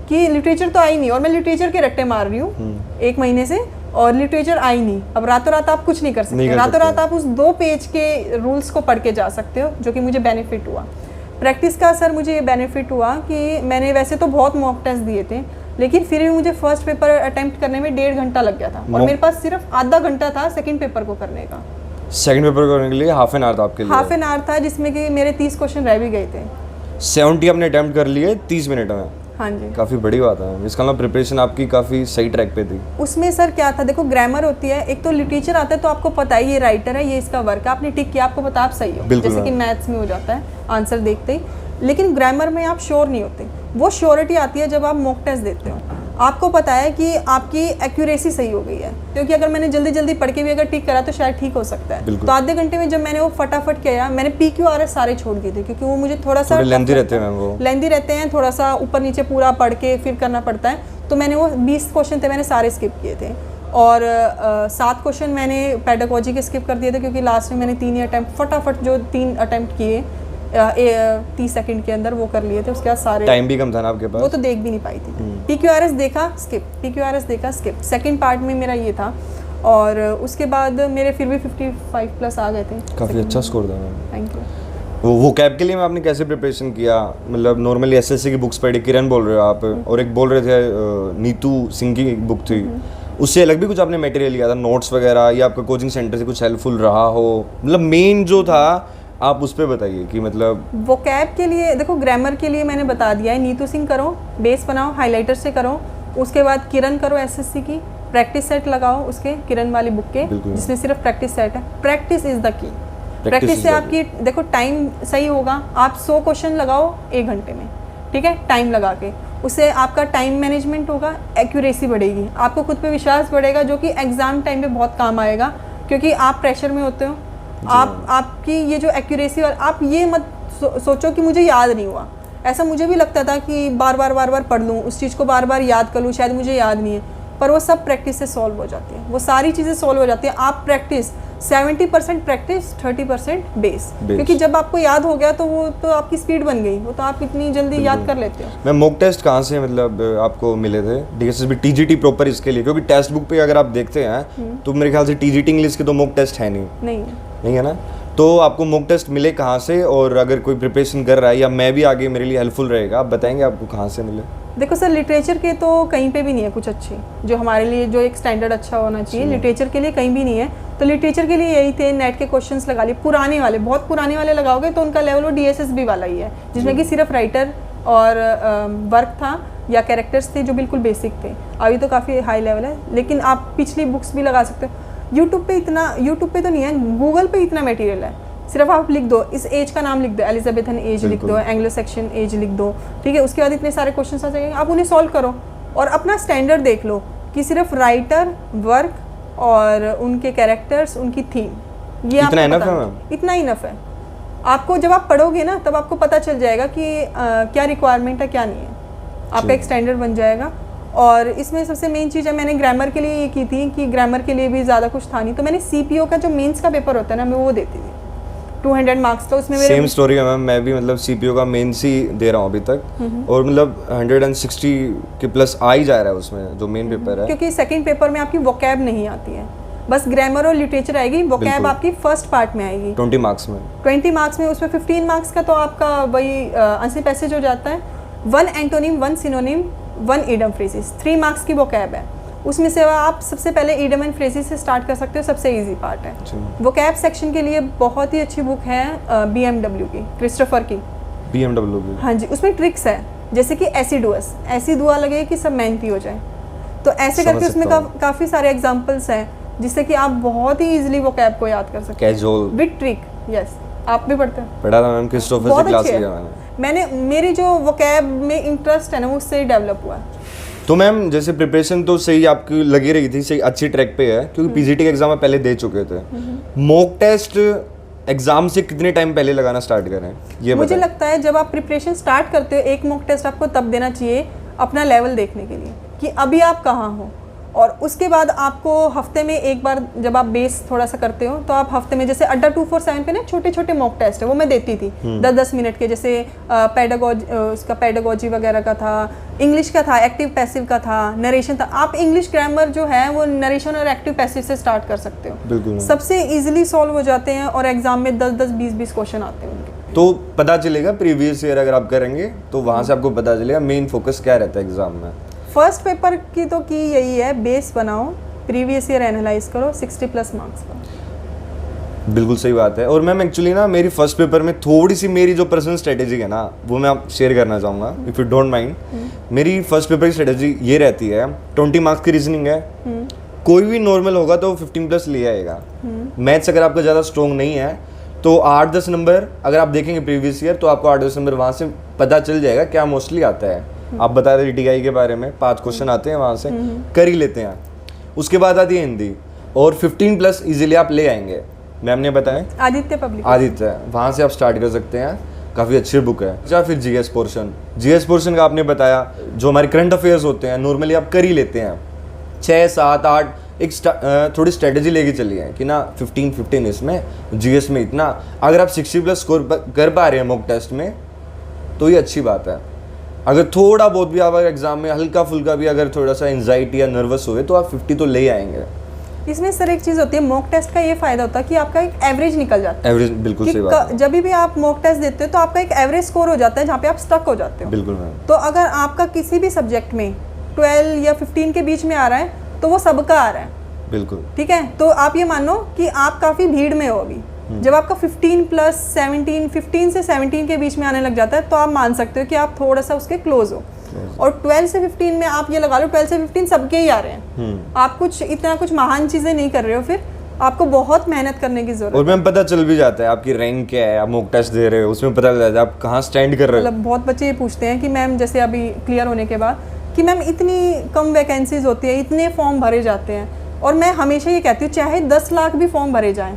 S1: कि लिटरेचर तो आई नहीं, और मैं लिटरेचर के रट्टे मार रही हूँ 1 महीने से, और लिटरेचर आई नहीं। अब रातों रात आप कुछ नहीं कर सकते, रातों रात आप उस 2 पेज के रूल्स को पढ़ के जा सकते हो, जो कि मुझे बेनिफिट हुआ। प्रैक्टिस का सर मुझे ये बेनिफिट हुआ कि मैंने वैसे तो बहुत मॉक टेस्ट दिए थे, लेकिन फिर भी मुझे फर्स्ट पेपर अटेम्प्ट करने में 1.5 घंटा लग गया था, और मेरे पास सिर्फ आधा घंटा था सेकंड पेपर को करने का।
S3: सेकंड पेपर करने के लिए हाफ एन आवर था आपके लिए?
S1: हाफ एन आवर था, जिसमें कि मेरे 30 क्वेश्चन रह भी गए थे।
S3: 70 आपने अटेम्प्ट कर लिए 30 मिनट में?
S1: हाँ जी।
S3: काफ़ी बड़ी बात है। इसका मतलब प्रिपरेशन आपकी काफ़ी सही ट्रैक पे थी।
S1: उसमें सर क्या था, देखो ग्रामर होती है, एक तो लिटरेचर आता है तो आपको पता है ये राइटर है, ये इसका वर्क है, आपने टिक किया, आपको पता आप सही हो, जैसे कि मैथ्स में हो जाता है आंसर देखते ही। लेकिन ग्रामर में आप श्योर नहीं होते, वो श्योरिटी आती है जब आप मॉक टेस्ट देते हो। आपको पता है कि आपकी एक्यूरेसी सही हो गई है, क्योंकि अगर मैंने जल्दी जल्दी पढ़ के भी अगर टिक करा तो शायद ठीक हो सकता है। तो आधे घंटे में जब मैंने वो फटाफट किया, मैंने PQRS सारे छोड़ दिए थे, क्योंकि वो मुझे थोड़ा सा
S3: लेंथी रहते हैं, वो
S1: लेंथी रहते हैं, थोड़ा सा ऊपर नीचे पूरा पढ़ के फिर करना पड़ता है। तो मैंने वो 20 क्वेश्चन थे, मैंने सारे स्किप किए थे, और 7 क्वेश्चन मैंने पेडागोजी के स्किप कर दिए थे, क्योंकि लास्ट में मैंने 3 ही अटैम्प्ट फटाफट जो 3 अटैम्प्ट किए 30 सेकंड के अंदर वो कर लिए थे। उसके बाद सारे
S3: टाइम भी कम था ना आपके पास,
S1: वो तो देख भी नहीं पाई थी। PQRS देखा स्किप, PQRS देखा स्किप, सेकंड पार्ट में मेरा ये था। और उसके बाद मेरे फिर भी 55+ आ गए थे।
S3: काफ़ी अच्छा स्कोर था।
S1: Thank you.
S3: वो कैब के लिए मैं आपने कैसे प्रिपरेशन किया? मतलब नॉर्मली SSC की बुक्स पढ़ी, किरण बोल रहे हो आप, और एक बोल रहे थे नीतू सिंह की एक बुक थी, उससे अलग भी कुछ आपने मटेरियल लिया था, नोट्स वगैरह, या आपका कोचिंग सेंटर से कुछ हेल्पफुल रहा हो? मतलब मेन जो था आप उस पर बताइए कि मतलब
S1: वो कैब के लिए देखो, ग्रामर के लिए मैंने बता दिया है, नीतू सिंह करो, बेस बनाओ, हाइलाइटर से करो। उसके बाद किरण करो, SSC की प्रैक्टिस सेट लगाओ उसके, किरण वाली बुक के, जिसमें सिर्फ प्रैक्टिस सेट है। Practice is the key. Practice से आपकी देखो टाइम सही होगा। आप 100 क्वेश्चन लगाओ 1 घंटे में, ठीक है, टाइम लगा के। उससे आपका टाइम मैनेजमेंट होगा, एक्यूरेसी बढ़ेगी, आपको खुद पे विश्वास बढ़ेगा, जो कि एग्ज़ाम टाइम पे बहुत काम आएगा, क्योंकि आप प्रेशर में होते हो। आपकी ये जो एक्यूरेसी, और आप ये मत सोचो कि मुझे याद नहीं हुआ। ऐसा मुझे भी लगता था कि बार बार पढ़ लूँ, उस चीज़ को बार बार याद कर लूँ, शायद मुझे याद नहीं है, पर वो सब प्रैक्टिस से सॉल्व हो जाती है, वो सारी चीज़ें सॉल्व हो जाती है। आप प्रैक्टिस 70% प्रैक्टिस, 30% बेस, क्योंकि जब आपको याद हो गया तो वो तो आपकी स्पीड बन गई, वो तो आप इतनी जल्दी याद कर लेते हो।
S3: मैं मॉक टेस्ट कहाँ से मतलब आपको मिले थे? डीएसएसबी टीजीटी प्रॉपर इसके लिए, क्योंकि टेक्स्ट बुक पे अगर आप देखते हैं तो मेरे ख्याल से टीजीटी इंग्लिश के तो मॉक टेस्ट है नहीं है ना। तो आपको मॉक टेस्ट मिले कहाँ से, और अगर कोई प्रिपरेशन कर रहा है या मैं भी आगे मेरे लिए हेल्पफुल रहेगा, आप बताएंगे आपको कहाँ से मिले?
S1: देखो सर, लिटरेचर के तो कहीं पे भी नहीं है कुछ अच्छी, जो हमारे लिए जो एक स्टैंडर्ड अच्छा होना चाहिए, लिटरेचर के लिए कहीं भी नहीं है। तो लिटरेचर के लिए यही थे, नेट के क्वेश्चंस लगा लिए, पुराने वाले, बहुत पुराने वाले लगाओगे तो उनका लेवल वो डीएसएसबी वाला ही है, जिसमें कि सिर्फ राइटर और वर्क था या कैरेक्टर्स थे जो बिल्कुल बेसिक थे। अभी तो काफ़ी हाई लेवल है, लेकिन आप पिछली बुक्स भी लगा सकते हो। यूट्यूब पे तो नहीं है, गूगल पे इतना मटेरियल है, सिर्फ आप लिख दो, इस एज का नाम लिख दो, एलिजाबेथन एज लिख दो, एंग्लो सेक्शन एज लिख दो, ठीक है। उसके बाद इतने सारे क्वेश्चन आ जाएंगे, आप उन्हें सॉल्व करो और अपना स्टैंडर्ड देख लो कि सिर्फ राइटर, वर्क और उनके कैरेक्टर्स, उनकी थीम, ये
S3: इतना इनफ है?
S1: इतना इनफ है। आपको जब आप पढ़ोगे ना तब आपको पता चल जाएगा कि क्या रिक्वायरमेंट है, क्या नहीं है, आपका एक स्टैंडर्ड बन जाएगा। और इसमें सबसे मेन चीज़ है, मैंने ग्रामर के लिए ये की थी कि ग्रामर के लिए भी ज़्यादा कुछ था नहीं, तो मैंने सीपीओ का जो मेंस का पेपर होता है ना, मैं वो देती थी, 200 मार्क्स का। उसमें
S3: सेम स्टोरी है मैम, मैं भी मतलब सीपीओ का मेंस ही दे रहा हूँ अभी तक, और मतलब 160 के प्लस आ ही जा रहा है उसमें जो मेन पेपर है।
S1: क्योंकि सेकंड पेपर में आपकी वोकैब नहीं आती है, बस ग्रामर और लिटरेचर आएगी, वोकैब आपकी फर्स्ट पार्ट में आएगी
S3: 20 मार्क्स में।
S1: 20 मार्क्स में, उसमें 15 मार्क्स का तो आपका वही 80 पैसेज हो जाता है। 1 antonym, 1 synonym, 1 idiom phrases, 3 marks की वोकैब है। उसमें से आप सबसे पहले ईडम एंड फ्रेजेस से स्टार्ट कर सकते हो, सबसे इजी पार्ट है। वोकैब सेक्शन के लिए बहुत ही अच्छी बुक है BMW की, क्रिस्टोफर की,
S3: BMW की।
S1: हाँ जी, उसमें ट्रिक्स है, जैसे कि एसिडुअस, ऐसी दुआ लगे कि सब मेहनती हो जाए, तो ऐसे करके उसमें काफ़ी सारे एग्जाम्पल्स हैं जिससे कि आप बहुत ही इजीली वोकैब को याद कर सकते
S3: हैं
S1: विद ट्रिक। यस, आप भी पढ़ते हैं?
S3: पढ़ा था मैम, क्रिस्टोफर से क्लास लिया मैंने।
S1: मेरी जो वोकैब में इंटरेस्ट है ना, वो उससे ही डेवलप हुआ है।
S3: तो मैम जैसे प्रिपरेशन तो सही आपकी लगी रही थी, सही अच्छी ट्रैक पे है, क्योंकि पीजीटी का एग्जाम आप पहले दे चुके थे। मॉक टेस्ट एग्जाम से कितने टाइम पहले लगाना स्टार्ट करें, ये
S1: मुझे लगता है जब आप प्रिपरेशन स्टार्ट करते हो, एक मॉक टेस्ट आपको तब देना चाहिए अपना लेवल देखने के लिए कि अभी आप कहाँ हो, और उसके बाद आपको हफ्ते में एक बार जब आप बेस थोड़ा सा करते हो तो आप हफ्ते में, जैसे अड्डा 247 पे ना छोटे छोटे मॉक टेस्ट है, वो मैं देती थी 10-10 मिनट के, जैसे उसका पेडागोजी वगैरह का था, इंग्लिश का था, एक्टिव पैसिव का था, नरेशन था। आप इंग्लिश ग्रामर जो है वो नरेशन और एक्टिव पैसिव से स्टार्ट कर सकते हो, सबसे ईजिली सॉल्व हो जाते हैं, और एग्जाम में 10-10, 20-20 क्वेश्चन आते हैं उनके।
S3: तो पता चलेगा प्रीवियस ईयर अगर आप करेंगे तो वहाँ से आपको पता चलेगा मेन फोकस क्या रहता है एग्जाम में।
S1: फर्स्ट पेपर की तो की यही है, बेस बनाओ, प्रीवियस ईयर एनालाइज करो, 60+ मार्क्स का।
S3: बिल्कुल सही बात है। और मैम एक्चुअली ना मेरी फर्स्ट पेपर में थोड़ी सी मेरी जो पर्सनल स्ट्रेटेजी है ना, वो मैं आप शेयर करना चाहूँगा इफ़ यू डोंट माइंड। मेरी फर्स्ट पेपर की स्ट्रेटेजी ये रहती है, 20 मार्क्स की रीजनिंग है, कोई भी नॉर्मल होगा तो 15+ ले आएगा। मैथ्स अगर आपका ज़्यादा स्ट्रॉन्ग नहीं है तो 8-10 नंबर अगर आप देखेंगे प्रीवियस ईयर, तो आपको 8-10 नंबर वहाँ से पता चल जाएगा क्या मोस्टली आता है। आप बता रहे DI के बारे में 5 क्वेश्चन आते हैं, वहाँ से कर ही लेते हैं। उसके बाद आती है हिंदी, और 15+ इजीली आप ले आएंगे। मैम ने बताया आदित्य, वहाँ से आप स्टार्ट कर सकते हैं, काफ़ी अच्छी बुक है। या फिर GS पोर्शन का आपने बताया, जो हमारे करंट अफेयर्स होते हैं नॉर्मली आप कर ही लेते हैं, 6, 7, 8 एक थोड़ी स्ट्रेटेजी लेके चलिए कि ना 15 इसमें, GS में इतना। अगर आप 60+ स्कोर कर पा रहे हैं मॉक टेस्ट में तो ये अच्छी बात है। अगर थोड़ा बहुत भी आप एग्जाम में हल्का फुल्का भी अगर थोड़ा सा एंजाइटी या नर्वस हुए तो आप 50 तो ले आएंगे।
S1: इसमें सर एक चीज़ होती है, मॉक टेस्ट का ये फायदा होता है कि आपका एक एवरेज निकल जाता है।
S3: एवरेज, बिल्कुल सही बात है।
S1: जब भी आप मॉक टेस्ट देते हो तो आपका एक एवरेज स्कोर हो जाता है जहाँ पे आप स्टक हो जाते हो।
S3: बिल्कुल मैम।
S1: तो अगर आपका किसी भी सब्जेक्ट में 12 या 15 के बीच में आ रहा है तो वो सबका आ रहा है,
S3: बिल्कुल
S1: ठीक है। तो आप ये मानो कि आप काफ़ी भीड़ में हो अभी, जब आपका 15+17, 15 से 17 के बीच में आने लग जाता है तो आप मान सकते हो कि आप थोड़ा सा उसके क्लोज हो। और 12 से 15 में आप ये लगा लो, 12 से 15 सबके ही आ रहे हैं, आप कुछ इतना कुछ महान चीज़ें नहीं कर रहे हो फिर, आपको बहुत मेहनत करने की जरूरत
S3: और मैम पता चल भी जाता है आपकी रैंक क्या है, आप मॉक टेस्ट दे रहे हो उसमें पता चल जाता है आप कहाँ स्टैंड कर रहे हो।
S1: मतलब बहुत बच्चे ये पूछते हैं कि मैम जैसे अभी क्लियर होने के बाद कि मैम इतनी कम वैकेंसीज होती है, इतने फॉर्म भरे जाते हैं, और मैं हमेशा ये कहती हूँ चाहे 10 लाख भी फॉर्म भरे जाएं,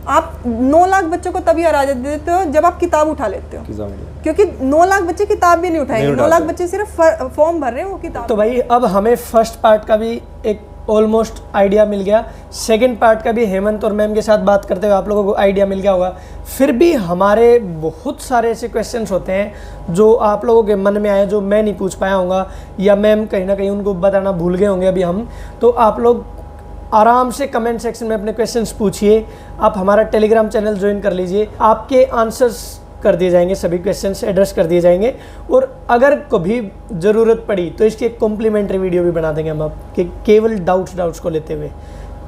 S1: आप 9 लाख बच्चों को तभी हरा देते हो जब आप किताब उठा लेते हो, क्योंकि 9 लाख बच्चे किताब भी नहीं उठाएंगे, 9 लाख बच्चे सिर्फ फॉर्म भर रहे हैं वो किताब।
S2: तो भाई अब हमें फर्स्ट पार्ट का भी एक ऑलमोस्ट आइडिया मिल गया, सेकंड पार्ट का भी हेमंत और मैम के साथ बात करते हुए आप लोगों को आइडिया मिल गया होगा। फिर भी हमारे बहुत सारे ऐसे क्वेश्चंस होते हैं जो आप लोगों के मन में आए जो मैं नहीं पूछ पाया होऊंगा, या मैम कहीं ना कहीं उनको बताना भूल गए होंगे अभी हम। तो आप लोग आराम से कमेंट सेक्शन में अपने क्वेश्चंस पूछिए, आप हमारा टेलीग्राम चैनल ज्वाइन कर लीजिए, आपके आंसर्स कर दिए जाएंगे, सभी क्वेश्चंस एड्रेस कर दिए जाएंगे। और अगर कभी ज़रूरत पड़ी तो इसकी एक कॉम्प्लीमेंट्री वीडियो भी बना देंगे हम आपके केवल डाउट्स को लेते हुए।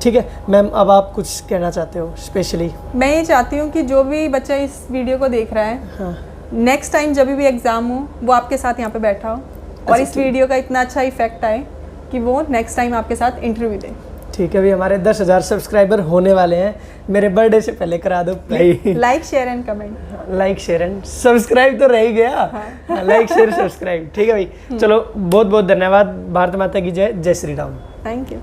S2: ठीक है मैम, अब आप कुछ कहना चाहते हो स्पेशली?
S1: मैं ये चाहती हूँ कि जो भी बच्चा इस वीडियो को देख रहा है,
S2: हाँ,
S1: नेक्स्ट टाइम जब भी एग्ज़ाम हो वो आपके साथ यहाँ पे बैठा हो, और इस वीडियो का इतना अच्छा इफेक्ट आए कि वो नेक्स्ट टाइम आपके साथ इंटरव्यू दे।
S2: ठीक है, अभी हमारे 10,000 सब्सक्राइबर होने वाले हैं, मेरे बर्थडे से पहले करा दो भाई।
S1: Like share and comment.
S2: Like share and subscribe तो रह ही गया। Like share subscribe. ठीक है भाई, चलो बहुत बहुत धन्यवाद। भारत माता की जय, जय श्री राम।
S1: Thank you.